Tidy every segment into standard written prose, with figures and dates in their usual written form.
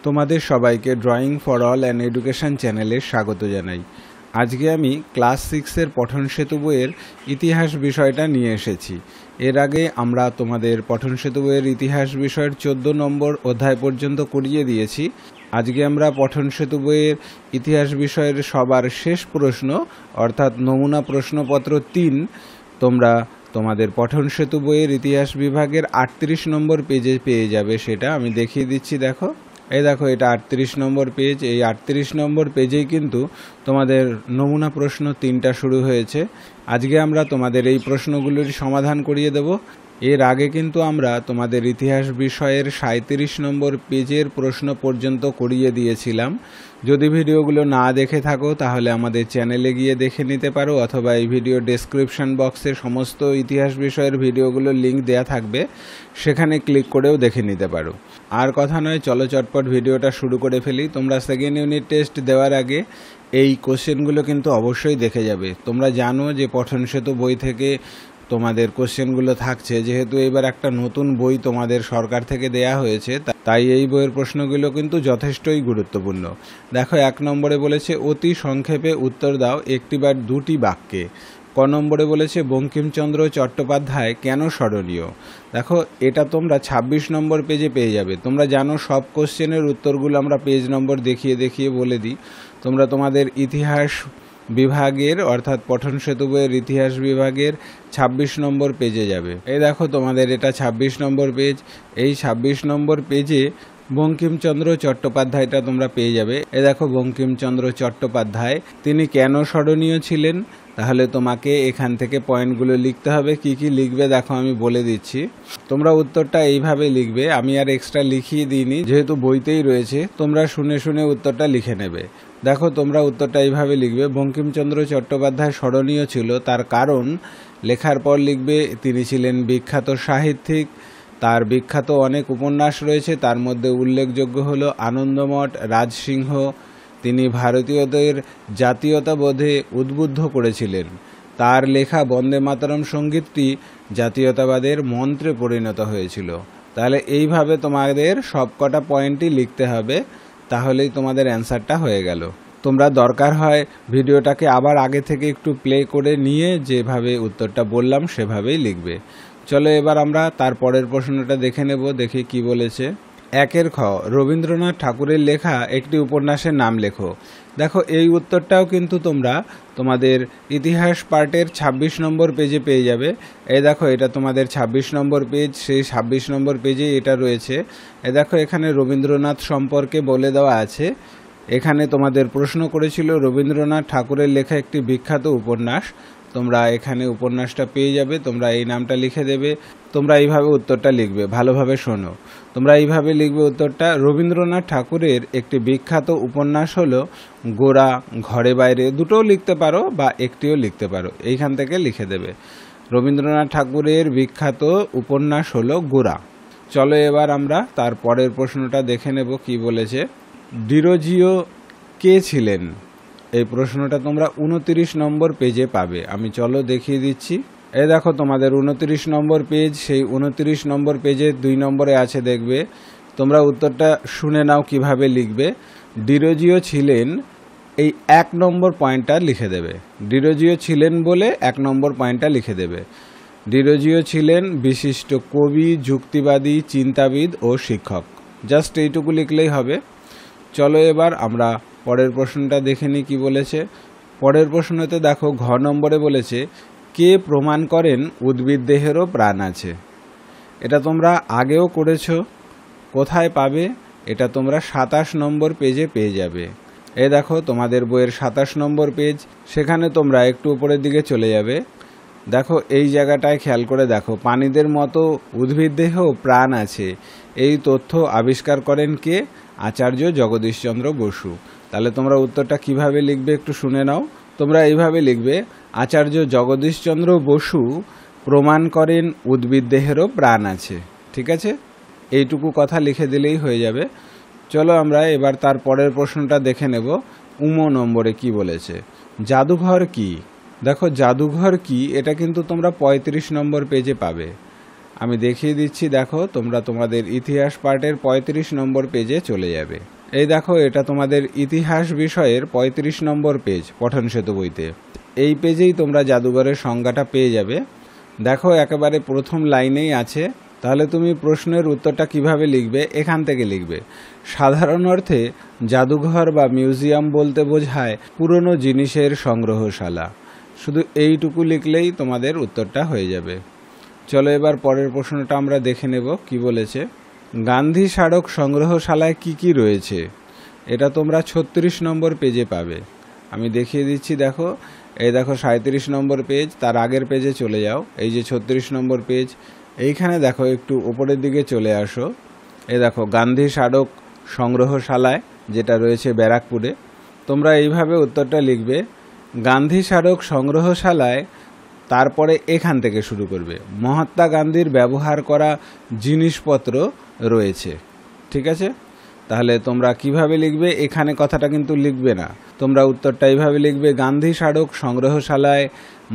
তোমাদের সবাইকে drawing for all and education চ্যানেলে স্বাগত জানাই। আজকে আমি ক্লাস 6-এর পঠন সেতু বইয়ের ইতিহাস বিষয়টা নিয়ে এসেছি। এর আগে আমরা তোমাদের পঠন সেতু বইয়ের ইতিহাস বিষয়ের 14 নম্বর অধ্যায় পর্যন্ত করিয়ে দিয়েছি। আজকে আমরা পঠন সেতু বইয়ের ইতিহাস বিষয়ের সবার শেষ প্রশ্ন অর্থাৎ নমুনা প্রশ্নপত্র 3 তোমরা তোমাদের পঠন সেতু বইয়ের ইতিহাস বিভাগের 38 নম্বর পেজে পেয়ে যাবে। সেটা আমি দেখিয়ে দিচ্ছি। দেখো, এই দেখো, এটা 38 নম্বর পেজ। এই 38 নম্বর পেজেই কিন্তু তোমাদের নমুনা প্রশ্ন 3টা শুরু হয়েছে। আজকে আমরা তোমাদের এই প্রশ্নগুলির সমাধান করিয়ে দেব। এর আগে কিন্তু আমরা তোমাদের ইতিহাস বিষয়ের 37 নম্বর পেজের প্রশ্ন পর্যন্ত করিয়ে দিয়েছিলাম। যদি ভিডিওগুলো না দেখে থাকো তাহলে আমাদের চ্যানেলে গিয়ে দেখে নিতে পারো, অথবা এই ভিডিও ডেসক্রিপশন বক্সে সমস্ত ইতিহাস বিষয়ের ভিডিওগুলোর লিঙ্ক দেওয়া থাকবে, সেখানে ক্লিক করেও দেখে নিতে পারো। আর কথা নয়, চলো চটপট ভিডিওটা শুরু করে ফেলি। তোমরা সেকেন্ড ইউনিট টেস্ট দেওয়ার আগে এই কোশ্চেনগুলো কিন্তু অবশ্যই দেখে যাবে। তোমরা জানো যে পঠন সেতু বই থেকে তোমাদের কোশ্চেনগুলো থাকছে, যেহেতু এবার একটা নতুন বই তোমাদের সরকার থেকে দেয়া হয়েছে, তাই এই বইয়ের প্রশ্নগুলো কিন্তু যথেষ্টই গুরুত্বপূর্ণ। দেখো, 1 নম্বরে বলেছে অতি সংক্ষেপে উত্তর দাও একটি বা দুটি বাক্যে। ক নম্বরে বলেছে বঙ্কিমচন্দ্র চট্টোপাধ্যায় কেন স্মরণীয়। দেখো, এটা তোমরা 26 নম্বর পেজে পেয়ে যাবে। তোমরা জানো সব কোশ্চেনের উত্তরগুলো আমরা পেজ নম্বর দেখিয়ে দেখিয়ে বলে দিই। তোমরা তোমাদের ইতিহাস বিভাগের অর্থাৎ পঠন সেতু বইয়ের ইতিহাস বিভাগের 26 নম্বর পেজে যাবে। এই দেখো, তোমাদের এটা 26 নম্বর পেজ। এই 26 নম্বর পেজে বঙ্কিমচন্দ্র চট্টোপাধ্যায়টা তোমরা পেয়ে যাবে। এই দেখো, বঙ্কিমচন্দ্র চট্টোপাধ্যায় তিনি কেন স্মরণীয় ছিলেন। তাহলে তোমাকে এখান থেকে পয়েন্টগুলো লিখতে হবে। কি কি লিখবে দেখো, আমি বলে দিচ্ছি। তোমরা উত্তরটা এইভাবে লিখবে, আমি আর এক্সট্রা লিখিয়ে দিইনি, যেহেতু বইতেই রয়েছে। তোমরা শুনে শুনে উত্তরটা লিখে নেবে। দেখো, তোমরা উত্তরটা এইভাবে লিখবে, বঙ্কিমচন্দ্র চট্টোপাধ্যায় স্মরণীয় ছিল তার কারণ। লেখার পর লিখবে তিনি ছিলেন বিখ্যাত সাহিত্যিক, তার বিখ্যাত অনেক উপন্যাস রয়েছে, তার মধ্যে উল্লেখযোগ্য হলো আনন্দমঠ, রাজসিংহ। তিনি ভারতীয়দের জাতীয়তাবোধে উদ্বুদ্ধ করেছিলেন। তার লেখা বন্দে মাতরম সঙ্গীতটি জাতীয়তাবাদের মন্ত্রে পরিণত হয়েছিল। তাহলে এইভাবে তোমাদের সবকটা পয়েন্টই লিখতে হবে, তাহলেই তোমাদের অ্যান্সারটা হয়ে গেল। তোমরা দরকার হয় ভিডিওটাকে আবার আগে থেকে একটু প্লে করে নিয়ে যেভাবে উত্তরটা বললাম সেভাবেই লিখবে। চলো এবার আমরা তার পরের প্রশ্নটা দেখে নেব। দেখি কি বলেছে। 1 খ, রবীন্দ্রনাথ ঠাকুরের লেখা একটি উপন্যাসের নাম লেখো। দেখো, এই উত্তরটাও কিন্তু তোমরা তোমাদের ইতিহাস পার্টের 26 নম্বর পেজে পেয়ে যাবে। এই দেখো, এটা তোমাদের 26 নম্বর পেজ। সেই 26 নম্বর পেজে এটা রয়েছে। এই দেখো, এখানে রবীন্দ্রনাথ সম্পর্কে বলে দেওয়া আছে। এখানে তোমাদের প্রশ্ন করেছিল রবীন্দ্রনাথ ঠাকুরের লেখা একটি বিখ্যাত উপন্যাস। তোমরা এখানে উপন্যাসটা পেয়ে যাবে। তোমরা এই নামটা লিখে দেবে। তোমরা এইভাবে উত্তরটা লিখবে, ভালোভাবে শোনো। তোমরা এইভাবে লিখবে উত্তরটা, রবীন্দ্রনাথ ঠাকুরের একটি বিখ্যাত উপন্যাস হলো গোরা। ঘরে বাইরে দুটোও লিখতে পারো বা একটিও লিখতে পারো, এইখান থেকে লিখে দেবে। রবীন্দ্রনাথ ঠাকুরের বিখ্যাত উপন্যাস হলো গোরা। চলো এবার আমরা তার পরের প্রশ্নটা দেখে নেব কি বলেছে। ডিরোজিও কে ছিলেন। এই প্রশ্নটা তোমরা 29 নম্বর পেজে পাবে। আমি চলো দেখিয়ে দিচ্ছি। এই দেখো, তোমাদের 29 নম্বর পেজ। সেই 29 নম্বর পেজে 2 নম্বরে আছে, দেখবে। তোমরা উত্তরটা শুনে নাও কিভাবে লিখবে। ডিরোজিও ছিলেন, এই 1 নম্বর পয়েন্টটা লিখে দেবে। ডিরোজিও ছিলেন বলে 1 নম্বর পয়েন্টটা লিখে দেবে। ডিরোজিও ছিলেন বিশিষ্ট কবি, যুক্তিবাদী, চিন্তাবিদ ও শিক্ষক। জাস্ট এইটুকু লিখলেই হবে। চলো এবার আমরা পরের প্রশ্নটা দেখে নিই কি বলেছে। পরের প্রশ্নতে দেখো, ঘ নম্বরে বলেছে কে প্রমাণ করেন উদ্ভিদ দেহেরও প্রাণ আছে। এটা তোমরা আগেও করেছো। কোথায় পাবে? এটা তোমরা 27 নম্বর পেজে পেয়ে যাবে। এই দেখো, তোমাদের বইয়ের 27 নম্বর পেজ। সেখানে তোমরা একটু উপরের দিকে চলে যাবে। দেখো, এই জায়গাটায় খেয়াল করে দেখো, প্রাণীদের মতো উদ্ভিদ দেহেও প্রাণ আছে। এই তথ্য আবিষ্কার করেন কে? আচার্য জগদীশচন্দ্র বসু। তাহলে তোমরা উত্তরটা কিভাবে লিখবে একটু শুনে নাও। তোমরা এইভাবে লিখবে, আচার্য জগদীশচন্দ্র বসু প্রমাণ করেন উদ্ভিদ দেহেরও প্রাণ আছে। ঠিক আছে, এইটুকু কথা লিখে দিলেই হয়ে যাবে। চলো আমরা এবার তার পরের প্রশ্নটা দেখে নেব। নম্বরে কি বলেছে। জাদুঘর কি। দেখো, জাদুঘর কি এটা কিন্তু তোমরা 35 নম্বর পেজে পাবে। আমি দেখিয়ে দিচ্ছি। দেখো, তোমরা তোমাদের ইতিহাস পার্টের 35 নম্বর পেজে চলে যাবে। এই দেখো, এটা তোমাদের ইতিহাস বিষয়ের ৩৫ নম্বর পেজ পঠন সেতু বইতে। এই পেজেই তোমরা জাদুঘরের সংজ্ঞাটা পেয়ে যাবে। দেখো, একেবারে প্রথম লাইনেই আছে। তাহলে তুমি প্রশ্নের উত্তরটা কিভাবে লিখবে? এখান থেকে লিখবে। সাধারণ অর্থে জাদুঘর বা মিউজিয়াম বলতে বোঝায় পুরনো জিনিসের সংগ্রহশালা। শুধু এইটুকু লিখলেই তোমাদের উত্তরটা হয়ে যাবে। চলো এবার পরের প্রশ্নটা আমরা দেখে নেব কি বলেছে। গান্ধী স্মারক সংগ্রহশালায় কি কি রয়েছে? এটা তোমরা ৩৬ নম্বর পেজে পাবে। আমি দেখিয়ে দিচ্ছি। দেখো, এই দেখো ৩৭ নম্বর পেজ, তার আগের পেজে চলে যাও। এই যে ৩৬ নম্বর পেজ, এইখানে দেখো একটু উপরের দিকে চলে আসো। এই দেখো গান্ধী স্মারক সংগ্রহশালায়, যেটা রয়েছে ব্যারাকপুরে। তোমরা এইভাবে উত্তরটা লিখবে, গান্ধী স্মারক সংগ্রহশালায়, তারপরে এখান থেকে শুরু করবে, মহাত্মা গান্ধীর ব্যবহার করা জিনিসপত্র রয়েছে। ঠিক আছে? তাহলে তোমরা কিভাবে লিখবে? এখানে কথাটা কিন্তু লিখবে না, তোমরা উত্তরটা এইভাবে লিখবে, গান্ধী স্মারক সংগ্রহশালায়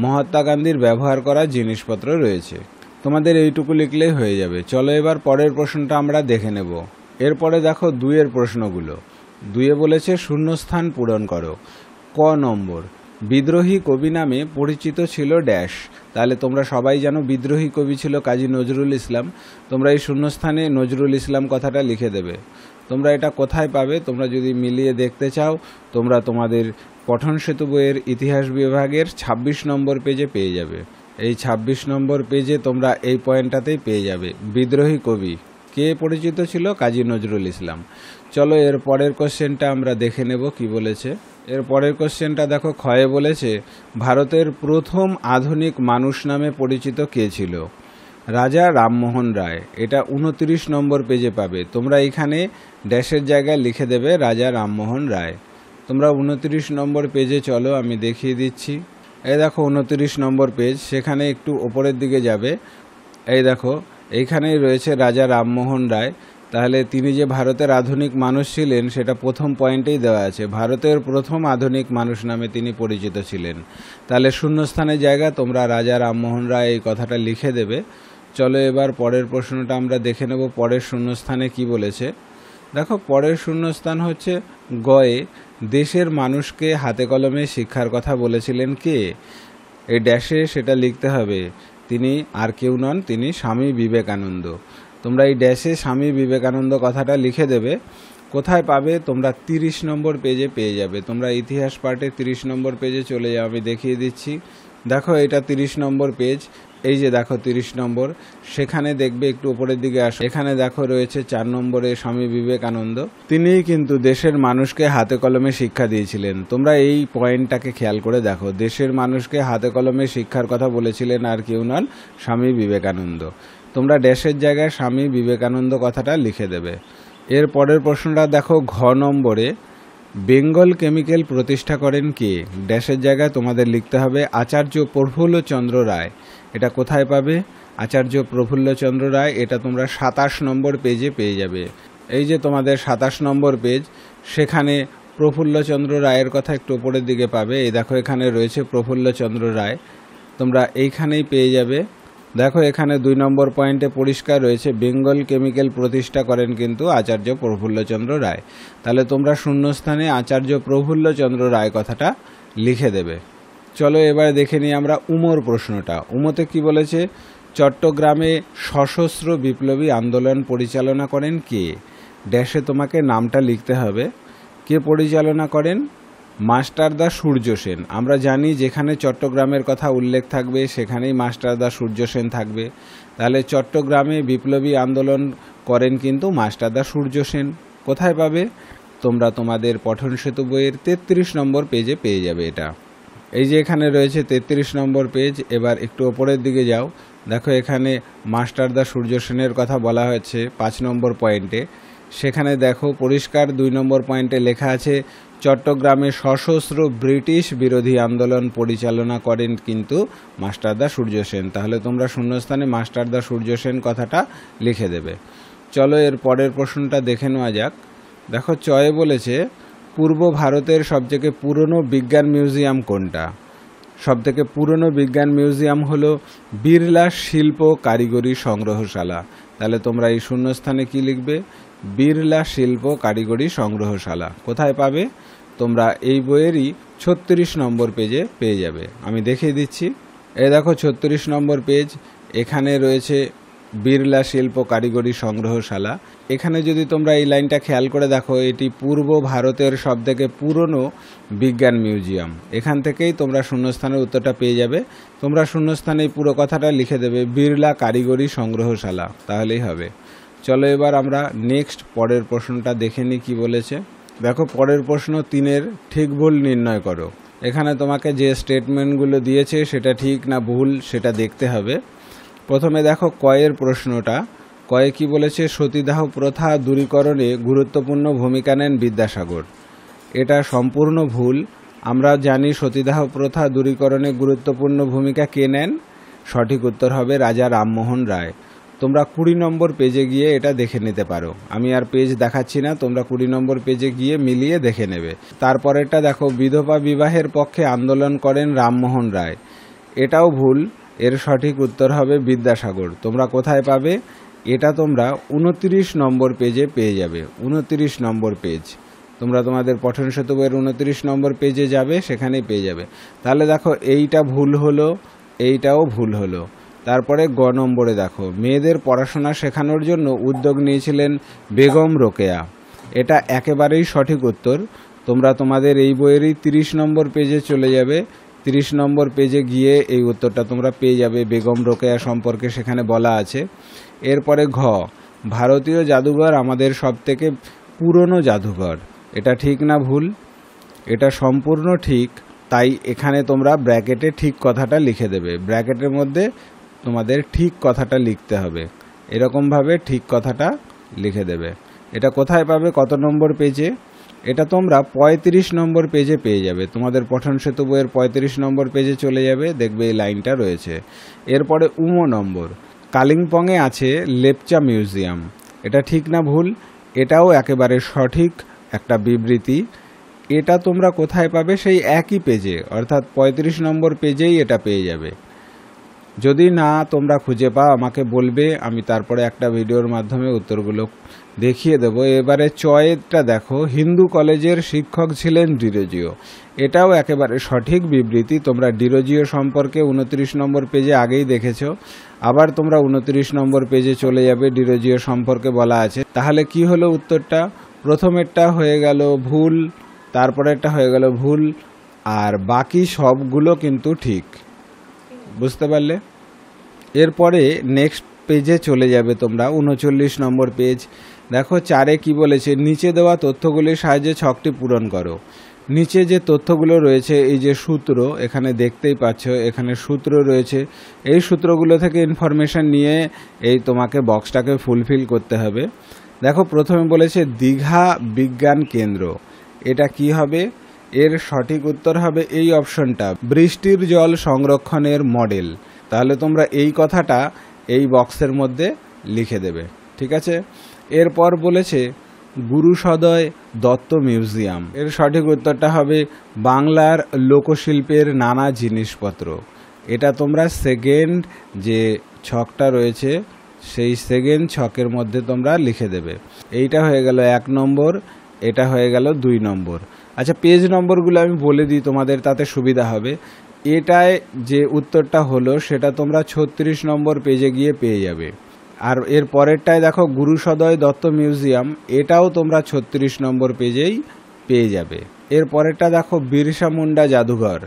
মহাত্মা গান্ধীর ব্যবহার করা জিনিসপত্র রয়েছে। তোমাদের এইটুকু লিখলেই হয়ে যাবে। চলো এবার পরের প্রশ্নটা আমরা দেখে নেব। এরপরে দেখো ২-এর প্রশ্নগুলো। ২-এ বলেছে শূন্যস্থান পূরণ করো। ক নম্বর, বিদ্রোহী কবি নামে পরিচিত ছিল ড্যাশ। তাহলে তোমরা সবাই জানো বিদ্রোহী কবি ছিল কাজী নজরুল ইসলাম। তোমরা এই শূন্যস্থানে নজরুল ইসলাম কথাটা লিখে দেবে। তোমরা এটা কোথায় পাবে? তোমরা যদি মিলিয়ে দেখতে চাও, তোমরা তোমাদের পঠন সেতু বইয়ের ইতিহাস বিভাগের ২৬ নম্বর পেজে পেয়ে যাবে। এই ২৬ নম্বর পেজে তোমরা এই পয়েন্টটাতেই পেয়ে যাবে, বিদ্রোহী কবি কে পরিচিত ছিল? কাজী নজরুল ইসলাম। চলো এর পরের কোশ্চেনটা আমরা দেখে নেব কি বলেছে। এর পরের কোশ্চেনটা দেখো, ক্ষয়ে বলেছে ভারতের প্রথম আধুনিক মানুষ নামে পরিচিত কে ছিল? রাজা রামমোহন রায়। এটা ২৯ নম্বর পেজে পাবে। তোমরা এখানে ড্যাশের জায়গায় লিখে দেবে রাজা রামমোহন রায়। তোমরা ২৯ নম্বর পেজে চলো, আমি দেখিয়ে দিচ্ছি। এই দেখো ২৯ নম্বর পেজ, সেখানে একটু ওপরের দিকে যাবে। এই দেখো এইখানেই রয়েছে রাজা রামমোহন রায়। তাহলে তিনি যে ভারতের আধুনিক মানুষ ছিলেন সেটা প্রথম পয়েন্টেই দেওয়া আছে, ভারতের প্রথম আধুনিক মানুষ নামে তিনি পরিচিত ছিলেন। তাহলে শূন্যস্থানের জায়গায় তোমরা রাজা রামমোহন রায় এই কথাটা লিখে দেবে। চলো এবার পরের প্রশ্নটা আমরা দেখে নেব। পরের শূন্যস্থানে কি বলেছে দেখো। পরের শূন্যস্থান হচ্ছে গয়ে, দেশের মানুষকে হাতে কলমে শিক্ষার কথা বলেছিলেন কে? এই ড্যাশে সেটা লিখতে হবে, তিনি আর কেউ নন, তিনি স্বামী বিবেকানন্দ। তোমরা এই ড্যাশে স্বামী বিবেকানন্দ কথাটা লিখে দেবে। কোথায় পাবে? তোমরা ৩০ নম্বর পেজে পেয়ে যাবে। তোমরা ইতিহাস পার্টে ৩০ নম্বর পেজে চলে যাও, আমি দেখিয়ে দিচ্ছি। দেখো এটা ৩০ নম্বর পেজ। এই যে দেখো ৩০ নম্বর, সেখানে দেখবে একটু উপরের দিকে আসো। এখানে দেখো রয়েছে ৪ নম্বরে স্বামী বিবেকানন্দ। তিনিই কিন্তু দেশের মানুষকে হাতে কলমে শিক্ষা দিয়েছিলেন। তোমরা এই পয়েন্টটাকে খেয়াল করে দেখো, দেশের মানুষকে হাতে কলমে শিক্ষার কথা বলেছিলেন আর কেউ নন, স্বামী বিবেকানন্দ। তোমরা ড্যাশের জায়গায় স্বামী বিবেকানন্দ কথাটা লিখে দেবে। এর পরের প্রশ্নটা দেখো, ঘ নম্বরে, বেঙ্গল কেমিক্যাল প্রতিষ্ঠা করেন কে? ড্যাশের জায়গায় তোমাদের লিখতে হবে আচার্য প্রফুল্লচন্দ্র রায়। এটা কোথায় পাবে? আচার্য প্রফুল্লচন্দ্র রায়। এটা তোমরা ২৭ নম্বর পেজে পেয়ে যাবে। এই যে তোমাদের ২৭ নম্বর পেজ, সেখানে প্রফুল্লচন্দ্র রায়ের কথা একটু উপরের দিকে পাবে। এই দেখো এখানে রয়েছে প্রফুল্লচন্দ্র রায়, তোমরা এইখানেই পেয়ে যাবে। দেখো এখানে ২ নম্বর পয়েন্টে পরিষ্কার রয়েছে বেঙ্গল কেমিক্যাল প্রতিষ্ঠা করেন কিন্তু আচার্য প্রফুল্লচন্দ্র রায়। তাহলে তোমরা শূন্যস্থানে আচার্য প্রফুল্লচন্দ্র রায় কথাটা লিখে দেবে। চলো এবার দেখে নিই আমরা উমর প্রশ্নটা। উমতে কি বলেছে? চট্টগ্রামে সশস্ত্র বিপ্লবী আন্দোলন পরিচালনা করেন কে? ড্যাশে তোমাকে নামটা লিখতে হবে। কে পরিচালনা করেন? মাস্টারদা সূর্য সেন। আমরা জানি যেখানে চট্টগ্রামের কথা উল্লেখ থাকবে সেখানেই মাস্টারদা সূর্য সেন থাকবে। তাহলে চট্টগ্রামে বিপ্লবী আন্দোলন করেন কিন্তু মাস্টারদা সূর্য সেন। কোথায় পাবে? তোমরা তোমাদের পঠন সেতু বইয়ের ৩৩ নম্বর পেজে পেয়ে যাবে এটা। এই যে এখানে রয়েছে ৩৩ নম্বর পেজ। এবার একটু ওপরের দিকে যাও, দেখো এখানে মাস্টারদা সূর্য সেনের কথা বলা হয়েছে ৫ নম্বর পয়েন্টে। সেখানে দেখো পরিষ্কার ২ নম্বর পয়েন্টে লেখা আছে চট্টগ্রামে সশস্ত্র ব্রিটিশ বিরোধী আন্দোলন পরিচালনা করেন কিন্তু মাস্টারদা সূর্য সেন। তাহলে তোমরা শূন্যস্থানে মাস্টারদা সূর্য সেন কথাটা লিখে দেবে। চলো এর পরের প্রশ্নটা দেখে নেওয়া যাক। দেখো চয়ে বলেছে পূর্ব ভারতের সবথেকে পুরনো বিজ্ঞান মিউজিয়াম কোনটা? সবথেকে পুরনো বিজ্ঞান মিউজিয়াম হলো বিড়লা শিল্প কারিগরি সংগ্রহশালা। তাহলে তোমরা এই শূন্যস্থানে কি লিখবে? বিড়লা শিল্প কারিগরি সংগ্রহশালা। কোথায় পাবে? তোমরা এই বইয়েরই 36 নম্বর পেজে পেয়ে যাবে। আমি দেখিয়ে দিচ্ছি। এই দেখো 36 নম্বর পেজ, এখানে রয়েছে বিড়লা শিল্প কারিগরি সংগ্রহশালা। এখানে যদি তোমরা এই লাইনটা খেয়াল করে দেখো, এটি পূর্ব ভারতের সবথেকে পুরনো বিজ্ঞান মিউজিয়াম। এখান থেকেই তোমরা শূন্যস্থানের উত্তরটা পেয়ে যাবে। তোমরা শূন্যস্থানে এই পুরো কথাটা লিখে দেবে, বিড়লা কারিগরি সংগ্রহশালা, তাহলেই হবে। চলো এবার আমরা নেক্সট পরের প্রশ্নটা দেখে নিই কি বলেছে। দেখো পরের প্রশ্ন 3-এর ঠিক ভুল নির্ণয় করো। এখানে তোমাকে যে স্টেটমেন্টগুলো দিয়েছে সেটা ঠিক না ভুল সেটা দেখতে হবে। প্রথমে দেখো কয়ের প্রশ্নটা। কয়ে কি বলেছে? সতীদাহ প্রথা দূরীকরণে গুরুত্বপূর্ণ ভূমিকা নেন বিদ্যাসাগর। এটা সম্পূর্ণ ভুল। আমরা জানি সতীদাহ প্রথা দূরীকরণে গুরুত্বপূর্ণ ভূমিকা কে নেন? সঠিক উত্তর হবে রাজা রামমোহন রায়। তোমরা 20 নম্বর পেজে গিয়ে এটা দেখে নিতে পারো। আমি আর পেজ দেখাচ্ছি না, তোমরা 20 নম্বর পেজে গিয়ে মিলিয়ে দেখে নেবে। তারপরেরটা দেখো, বিধবা বিবাহের পক্ষে আন্দোলন করেন রামমোহন রায়। এটাও ভুল। এর সঠিক উত্তর হবে বিদ্যাসাগর। তোমরা কোথায় পাবে? এটা তোমরা 29 নম্বর পেজে পেয়ে যাবে। 29 নম্বর পেজ, তোমরা তোমাদের পঠন সেতু বইয়ের 29 নম্বর পেজে যাবে, সেখানেই পেয়ে যাবে। তাহলে দেখো এইটা ভুল হলো, এইটাও ভুল হলো। তারপরে গ নম্বরে দেখো, মেয়েদের পড়াশোনা শেখানোর জন্য উদ্যোগ নিয়েছিলেন বেগম রোকেয়া। এটা একেবারেই সঠিক উত্তর। তোমরা তোমাদের এই বইয়েরই 30 নম্বর পেজে চলে যাবে। 30 নম্বর পেজে গিয়ে এই উত্তরটা তোমরা পেয়ে যাবে। বেগম রোকেয়া সম্পর্কে সেখানে বলা আছে। এরপরে ঘ, ভারতীয় জাদুঘর আমাদের সবথেকে পুরনো জাদুঘর। এটা ঠিক না ভুল? এটা সম্পূর্ণ ঠিক। তাই এখানে তোমরা ব্র্যাকেটে ঠিক কথাটা লিখে দেবে। ব্র্যাকেটের মধ্যে তোমাদের ঠিক কথাটা লিখতে হবে, এরকমভাবে ঠিক কথাটা লিখে দেবে। এটা কোথায় পাবে? কত নম্বর পেজে? এটা তোমরা 35 নম্বর পেজে পেয়ে যাবে। তোমাদের পঠন সেতু বইয়ের 35 নম্বর পেজে চলে যাবে, দেখবে এই লাইনটা রয়েছে। এরপরে নম্বর, কালিম্পংয়ে আছে লেপচা মিউজিয়াম। এটা ঠিক না ভুল? এটাও একেবারে সঠিক একটা বিবৃতি। এটা তোমরা কোথায় পাবে? সেই একই পেজে, অর্থাৎ 35 নম্বর পেজেই এটা পেয়ে যাবে। যদি না তোমরা খুঁজে পাও আমাকে বলবে, আমি তারপরে একটা ভিডিওর মাধ্যমে উত্তরগুলো দেখিয়ে দেব। এবারে চয়েরটা দেখো, হিন্দু কলেজের শিক্ষক ছিলেন ডিরোজিও। এটাও একেবারে সঠিক বিবৃতি। তোমরা ডিরোজিও সম্পর্কে 29 নম্বর পেজে আগেই দেখেছো, আবার তোমরা 29 নম্বর পেজে চলে যাবে, ডিরোজিও সম্পর্কে বলা আছে। তাহলে কি হলো উত্তরটা? প্রথমেরটা হয়ে গেল ভুল, তারপরেরটা হয়ে গেল ভুল, আর বাকি সবগুলো কিন্তু ঠিক। বুঝতে পারলে? এরপরে নেক্সট পেজে চলে যাবে তোমরা, 39 নম্বর পেজ। দেখো 4-এ কি বলেছে? নিচে দেওয়া তথ্যগুলির সাহায্যে ছকটি পূরণ করো। নিচে যে তথ্যগুলো রয়েছে, এই যে সূত্র এখানে দেখতেই পাচ্ছ, এখানে সূত্র রয়েছে। এই সূত্রগুলো থেকে ইনফরমেশন নিয়ে এই তোমাকে বক্সটাকে ফুলফিল করতে হবে। দেখো প্রথমে বলেছে দীঘা বিজ্ঞান কেন্দ্র। এটা কি হবে? এর সঠিক উত্তর হবে এই অপশনটা, বৃষ্টির জল সংরক্ষণের মডেল। তাহলে তোমরা এই কথাটা এই বক্সের মধ্যে লিখে দেবে, ঠিক আছে? এরপর বলেছে গুরুসদয় দত্ত মিউজিয়াম। এর সঠিক উত্তরটা হবে বাংলার লোকশিল্পের নানা জিনিসপত্র। এটা তোমরা সেকেন্ড যে ছকটা রয়েছে সেই সেকেন্ড ছকের মধ্যে তোমরা লিখে দেবে। এইটা হয়ে গেল 1 নম্বর, এটা হয়ে গেল 2 নম্বর। আচ্ছা, পেজ নম্বরগুলো আমি বলে দিই তোমাদের, তাতে সুবিধা হবে। এটায় যে উত্তরটা হলো সেটা তোমরা 36 নম্বর পেজে গিয়ে পেয়ে যাবে। আর এর পরেরটায় দেখো গুরুসদয় দত্ত মিউজিয়াম, এটাও তোমরা 36 নম্বর পেজেই পেয়ে যাবে। এর পরেরটা দেখো বিরসা মুন্ডা জাদুঘর।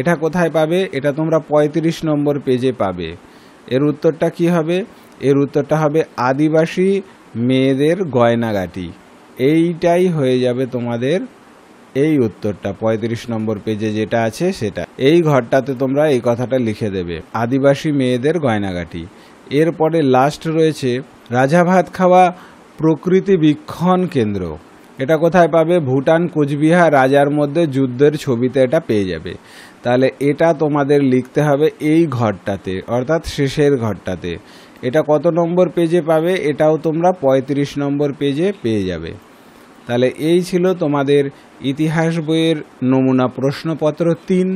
এটা কোথায় পাবে? এটা তোমরা 35 নম্বর পেজে পাবে। এর উত্তরটা কি হবে? এর উত্তরটা হবে আদিবাসী মেয়েদের গয়নাগাটি। এইটাই হয়ে যাবে তোমাদের এই উত্তরটা, 35 নম্বর পেজে যেটা আছে সেটা। এই ঘরটাতে তোমরা এই কথাটা লিখে দেবে, আদিবাসী মেয়েদের গয়নাগাটি। এরপরে লাস্ট রয়েছে রাজাভাত খাওয়া প্রকৃতি বীক্ষণ কেন্দ্র। এটা কোথায় পাবে? ভুটান কোচবিহার রাজার মধ্যে যুদ্ধের ছবিতে এটা পেয়ে যাবে। তাহলে এটা তোমাদের লিখতে হবে এই ঘরটাতে, অর্থাৎ শেষের ঘরটাতে। এটা কত নম্বর পেজে পাবে? এটাও তোমরা 35 নম্বর পেজে পেয়ে যাবে। তাহলে এই ছিল তোমাদের ইতিহাস বইয়ের নমুনা প্রশ্নপত্র 3।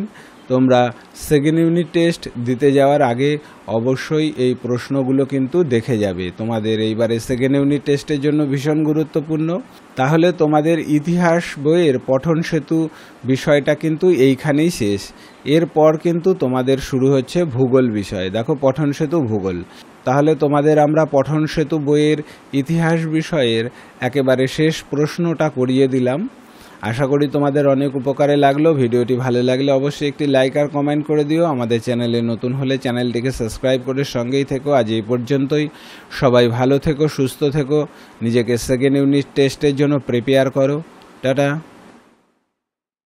তোমরা সেকেন্ড ইউনিট টেস্ট দিতে যাওয়ার আগে অবশ্যই এই প্রশ্নগুলো কিন্তু দেখে যাবে। তোমাদের এইবারে সেকেন্ড ইউনিট টেস্টের জন্য ভীষণ গুরুত্বপূর্ণ। তাহলে তোমাদের ইতিহাস বইয়ের পঠন সেতু বিষয়টা কিন্তু এইখানেই শেষ। এরপর কিন্তু তোমাদের শুরু হচ্ছে ভূগোল বিষয়। দেখো, পঠন সেতু ভূগোল। তাহলে তোমাদের আমরা পঠন সেতু বইয়ের ইতিহাস বিষয়ের একেবারে শেষ প্রশ্নটা করিয়ে দিলাম। আশা করি তোমাদের অনেক উপকারে লাগলো। ভিডিওটি ভালো লাগলে অবশ্যই একটি লাইক আর কমেন্ট করে দিও। আমাদের চ্যানেলে নতুন হলে চ্যানেলটিকে সাবস্ক্রাইব করে সঙ্গেই থেকো। আজ এই পর্যন্তই। সবাই ভালো থেকো, সুস্থ থেকো, নিজেকে সেকেন্ড ইউনিট টেস্টের জন্য প্রিপেয়ার করো। টাটা।